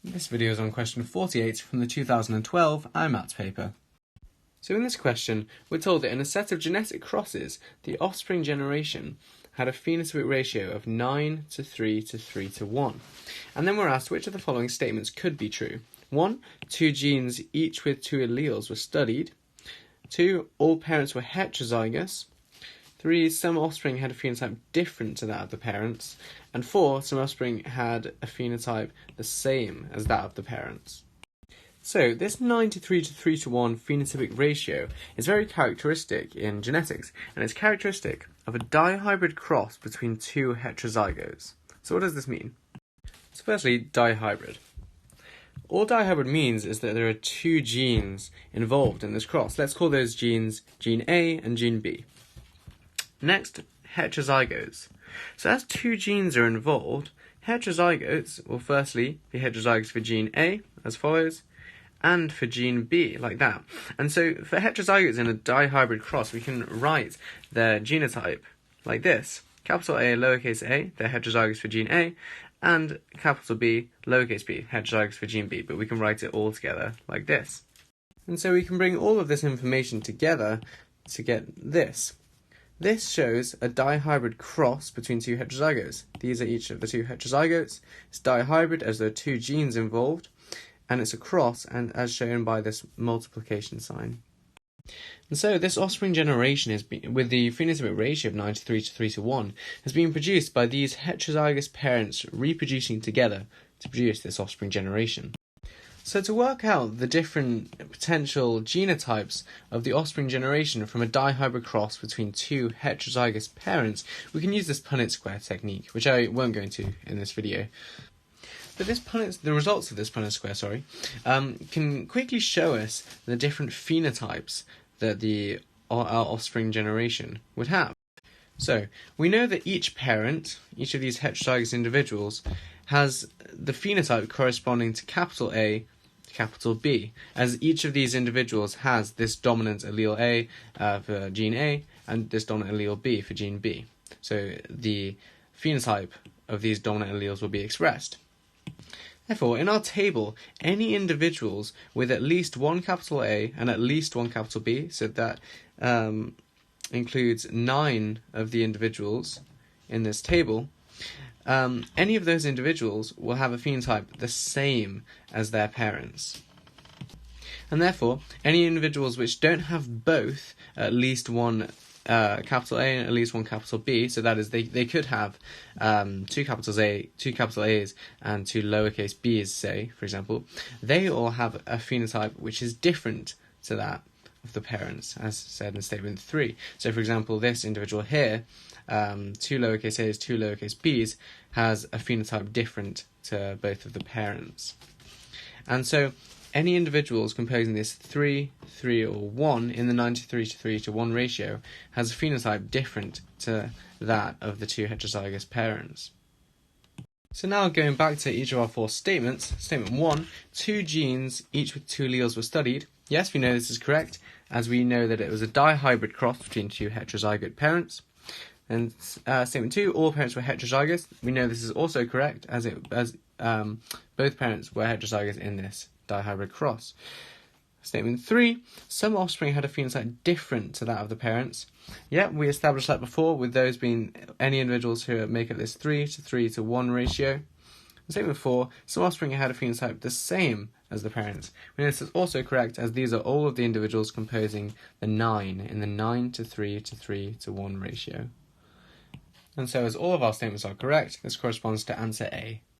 This video is on question 48 from the 2012 IMAT paper. So in this question, we're told that in a set of genetic crosses, the offspring generation had a phenotypic ratio of 9 to 3 to 3 to 1. And then we're asked which of the following statements could be true. 1. Two genes, each with two alleles, were studied. 2. All parents were heterozygous. 3. Some offspring had a phenotype different to that of the parents. And 4. Some offspring had a phenotype the same as that of the parents. So, this 9 to 3 to 3 to 1 phenotypic ratio is very characteristic in genetics, and it's characteristic of a dihybrid cross between two heterozygotes. So what does this mean? So firstly, dihybrid. All dihybrid means is that there are two genes involved in this cross. Let's call those genes gene A and gene B. Next, heterozygotes. So as two genes are involved, heterozygotes will firstly be heterozygous for gene A, as follows, and for gene B, like that. And so for heterozygotes in a dihybrid cross, we can write their genotype like this. Capital A, lowercase a, they're heterozygous for gene A, and capital B, lowercase b, heterozygous for gene B, but we can write it all together like this. And so we can bring all of this information together to get this. This shows a dihybrid cross between two heterozygotes. These are each of the two heterozygotes. It's dihybrid as there are two genes involved, and it's a cross, and as shown by this multiplication sign. And so this offspring generation with the phenotypic ratio of 9 to 3 to 3 to 1 has been produced by these heterozygous parents reproducing together to produce this offspring generation. So to work out the different potential genotypes of the offspring generation from a dihybrid cross between two heterozygous parents, we can use this Punnett square technique, which I won't go into in this video. But the results of this Punnett square, can quickly show us the different phenotypes that our offspring generation would have. So we know that each parent, each of these heterozygous individuals, has the phenotype corresponding to capital A, capital B, as each of these individuals has this dominant allele A for gene A and this dominant allele B for gene B. So the phenotype of these dominant alleles will be expressed. Therefore, in our table, any individuals with at least one capital A and at least one capital B, so that includes 9 of the individuals in this table, any of those individuals will have a phenotype the same as their parents. And therefore, any individuals which don't have both at least one capital A and at least one capital B, so that is they could have two capital A's and two lowercase b's, say, for example, they all have a phenotype which is different to that of the parents, as said in statement 3. So for example, this individual here, two lowercase a's, two lowercase b's, has a phenotype different to both of the parents. And so any individuals composing this 3, 3, or 1 in the 9 to 3 to 3 to 1 ratio has a phenotype different to that of the two heterozygous parents. So now going back to each of our 4 statements. Statement 1, two genes, each with two alleles, were studied. Yes, we know this is correct, as we know that it was a dihybrid cross between two heterozygote parents. And statement 2, all parents were heterozygous. We know this is also correct, as both parents were heterozygous in this dihybrid cross. Statement 3, some offspring had a phenotype different to that of the parents. Yeah, we established that before, with those being any individuals who make up this 3 to 3 to 1 ratio. And statement 4, some offspring had a phenotype the same as the parents. We know this is also correct, as these are all of the individuals composing the 9 in the 9 to 3 to 3 to 1 ratio. And so as all of our statements are correct, this corresponds to answer A.